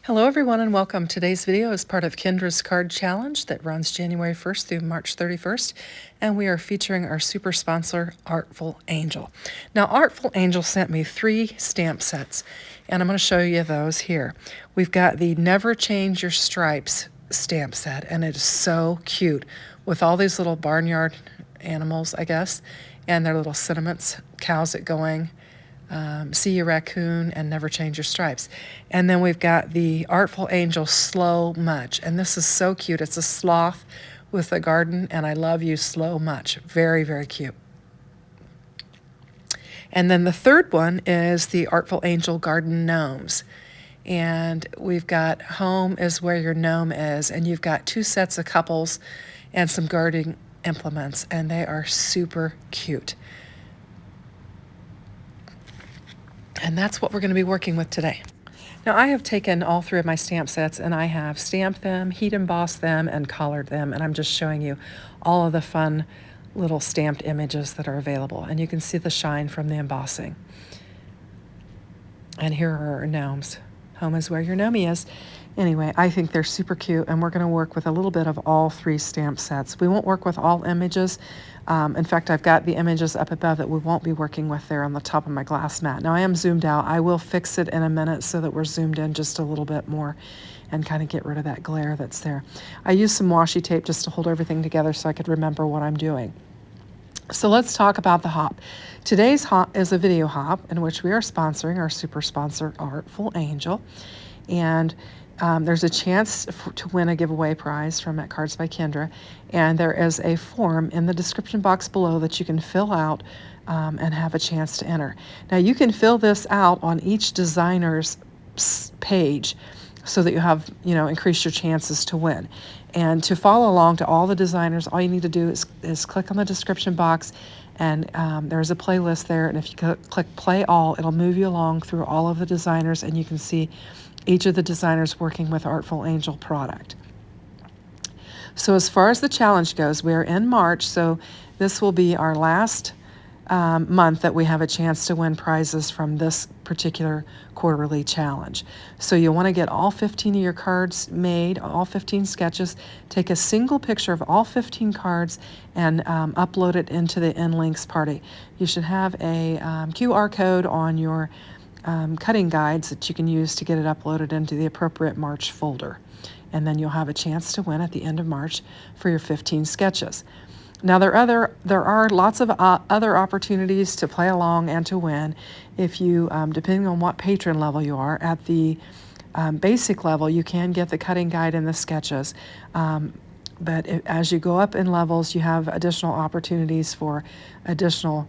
Hello everyone and welcome. Today's video is part of Kendra's card challenge that runs January 1st through March 31st, and we are featuring our super sponsor, Artful Angel. Now, Artful Angel sent me 3 stamp sets, and I'm going to show you those here. We've got the Never Change Your Stripes stamp set, and it is so cute with all these little barnyard animals, I guess, and their little sentiments, cows that going. See You Raccoon, and Never Change Your Stripes. And then we've got the Artful Angel Slow Much, and this is so cute. It's a sloth with a garden, and I love you slow much. Very, very cute. And then the third one is the Artful Angel Garden Gnomes. And we've got Home is Where Your Gnome Is, and you've got 2 sets of couples and some gardening implements, and they are super cute. And that's what we're going to be working with today. Now, I have taken all 3 of my stamp sets and I have stamped them, heat embossed them, and collared them. And I'm just showing you all of the fun little stamped images that are available. And you can see the shine from the embossing. And here are our gnomes. Home is where your gnome is. Anyway, I think they're super cute, and we're going to work with a little bit of all 3 stamp sets. We won't work with all images. In fact, I've got the images up above that we won't be working with there on the top of my glass mat. Now, I am zoomed out. I will fix it in a minute so that we're zoomed in just a little bit more and kind of get rid of that glare that's there. I used some washi tape just to hold everything together so I could remember what I'm doing. So let's talk about the hop. Today's hop is a video hop in which we are sponsoring our super sponsor, Artful Angel. And there's a chance to win a giveaway prize from at Cards by Kendra, and there is a form in the description box below that you can fill out and have a chance to enter. Now, you can fill this out on each designer's page so that you have, increase your chances to win. And to follow along to all the designers, all you need to do is click on the description box, and there's a playlist there, and if you click play all, it'll move you along through all of the designers, and you can see each of the designers working with Artful Angel product. So as far as the challenge goes, we're in March, so this will be our last month that we have a chance to win prizes from this particular quarterly challenge. So you'll want to get all 15 of your cards made, all 15 sketches, take a single picture of all 15 cards, and upload it into the InLinkz party. You should have a QR code on your cutting guides that you can use to get it uploaded into the appropriate March folder. And then you'll have a chance to win at the end of March for your 15 sketches. Now, there are lots of other opportunities to play along and to win. If you, depending on what patron level you are, at the basic level, you can get the cutting guide and the sketches. But as you go up in levels, you have additional opportunities for additional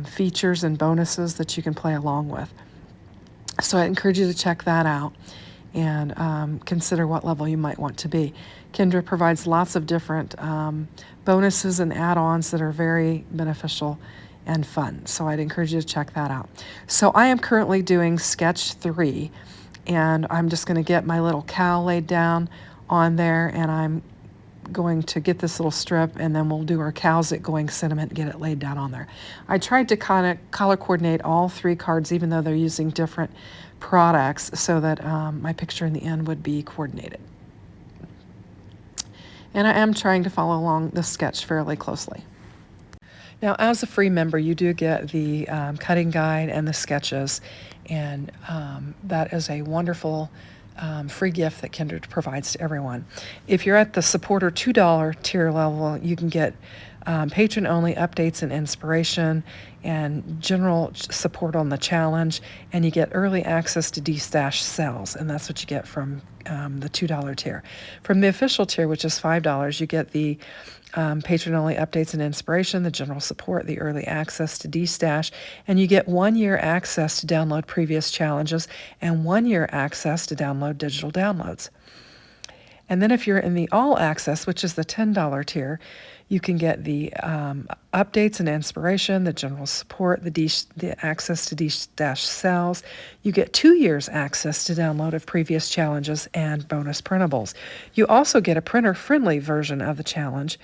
features and bonuses that you can play along with. So I encourage you to check that out and consider what level you might want to be. Kendra provides lots of different bonuses and add-ons that are very beneficial and fun. So I'd encourage you to check that out. So I am currently doing sketch 3, and I'm just going to get my little cow laid down on there, and I'm going to get this little strip, and then we'll do our cows at going sentiment and get it laid down on there. I tried to kind of color coordinate all 3 cards, even though they're using different products, so that my picture in the end would be coordinated. And I am trying to follow along the sketch fairly closely. Now, as a free member, you do get the cutting guide and the sketches, and that is a wonderful free gift that Kendra provides to everyone. If you're at the supporter $2 tier level, you can get patron-only updates and inspiration and general support on the challenge, and you get early access to D-Stash sales, and that's what you get from the $2 tier. From the official tier, which is $5, you get the patron-only updates and inspiration, the general support, the early access to D-Stash, and you get 1 year access to download previous challenges and 1 year access to download digital downloads. And then if you're in the all access, which is the $10 tier, you can get the updates and inspiration, the general support, the access to D-Stash sales. You get 2 years access to download of previous challenges and bonus printables. You also get a printer-friendly version of the challenge,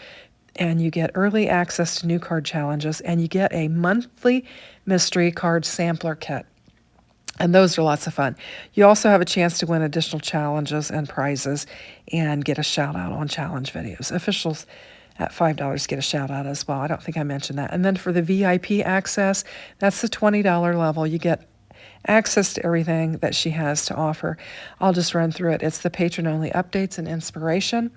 and you get early access to new card challenges, and you get a monthly mystery card sampler kit. And those are lots of fun. You also have a chance to win additional challenges and prizes and get a shout out on challenge videos. Officials at $5 get a shout out as well. I don't think I mentioned that. And then for the VIP access, that's the $20 level. You get access to everything that she has to offer. I'll just run through it. It's the patron-only updates and inspiration,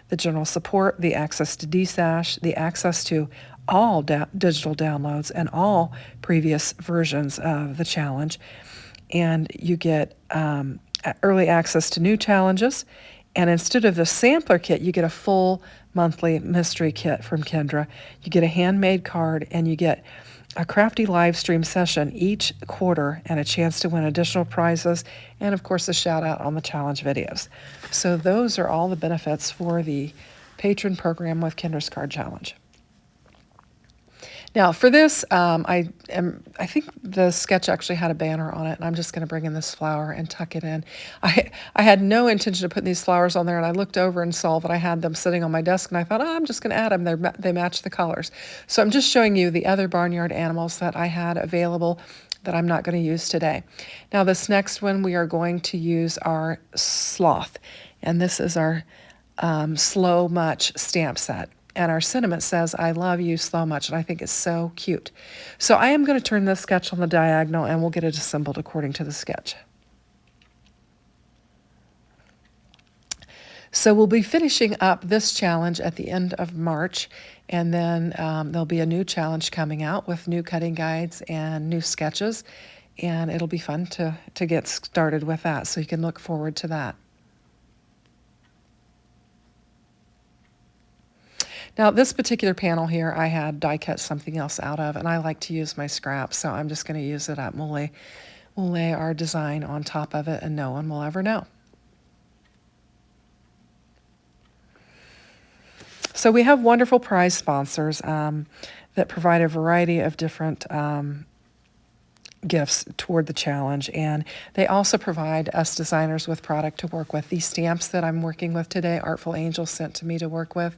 the general support, the access to DSash, the access to all digital downloads and all previous versions of the challenge. And you get early access to new challenges. And instead of the sampler kit, you get a full monthly mystery kit from Kendra. You get a handmade card, and you get a crafty live stream session each quarter and a chance to win additional prizes, and of course a shout out on the challenge videos. So those are all the benefits for the patron program with Kendra's Card Challenge. Now for this, I think the sketch actually had a banner on it, and I'm just going to bring in this flower and tuck it in. I had no intention of putting these flowers on there, and I looked over and saw that I had them sitting on my desk, and I thought, oh, I'm just going to add them. They match the colors. So I'm just showing you the other barnyard animals that I had available that I'm not going to use today. Now this next one, we are going to use our sloth, and this is our Slow Much stamp set. And our sentiment says, I love you so much, and I think it's so cute. So I am going to turn this sketch on the diagonal, and we'll get it assembled according to the sketch. So we'll be finishing up this challenge at the end of March, and then there'll be a new challenge coming out with new cutting guides and new sketches, and it'll be fun to get started with that, so you can look forward to that. Now this particular panel here I had die cut something else out of, and I like to use my scraps, so I'm just going to use it up. We'll lay our design on top of it, and no one will ever know. So we have wonderful prize sponsors that provide a variety of different gifts toward the challenge, and they also provide us designers with product to work with. These stamps that I'm working with today, Artful Angel sent to me to work with,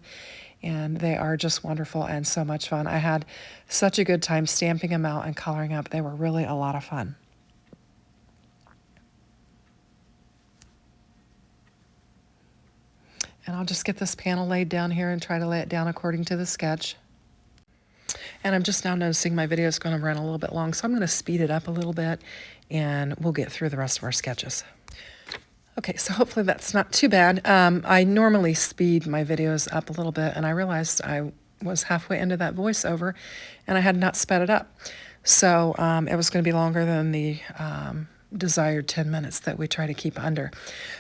and they are just wonderful and so much fun. I had such a good time stamping them out and coloring up. They were really a lot of fun. And I'll just get this panel laid down here and try to lay it down according to the sketch. And I'm just now noticing my video is going to run a little bit long, so I'm going to speed it up a little bit, and we'll get through the rest of our sketches. Okay, so hopefully that's not too bad. I normally speed my videos up a little bit, and I realized I was halfway into that voiceover, and I had not sped it up. So it was going to be longer than the desired 10 minutes that we try to keep under.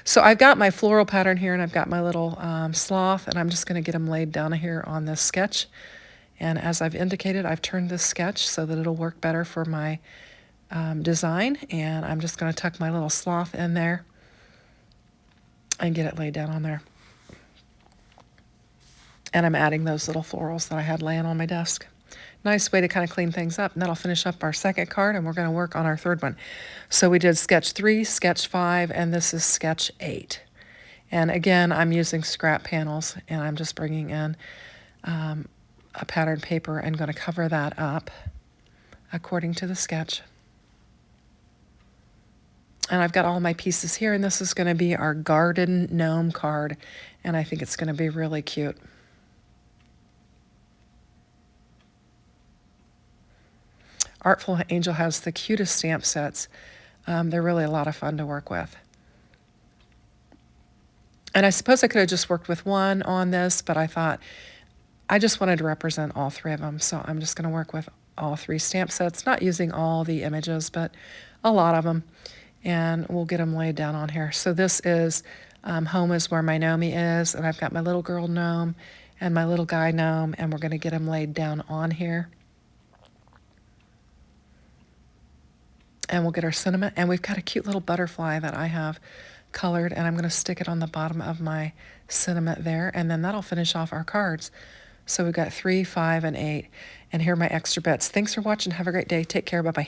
So I've got my floral pattern here, and I've got my little sloth, and I'm just going to get them laid down here on this sketch. And as I've indicated, I've turned this sketch so that it'll work better for my design, and I'm just going to tuck my little sloth in there and get it laid down on there. And I'm adding those little florals that I had laying on my desk. Nice way to kind of clean things up, and that'll finish up our second card, and we're going to work on our third one. So we did sketch 3, sketch 5, and this is sketch 8. And again, I'm using scrap panels, and I'm just bringing in a pattern paper and going to cover that up according to the sketch. And I've got all my pieces here, and this is going to be our garden gnome card, and I think it's going to be really cute. Artful Angel has the cutest stamp sets. They're really a lot of fun to work with. And I suppose I could have just worked with one on this, but I thought I just wanted to represent all 3 of them, so I'm just going to work with all 3 stamp sets, not using all the images, but a lot of them. And we'll get them laid down on here. So this is home is where my gnomie is, and I've got my little girl gnome and my little guy gnome, and we're going to get them laid down on here. And we'll get our sentiment, and we've got a cute little butterfly that I have colored, and I'm going to stick it on the bottom of my sentiment there, and then that'll finish off our cards. So we've got 3, 5, and 8, and here are my extra bits. Thanks for watching. Have a great day. Take care. Bye-bye.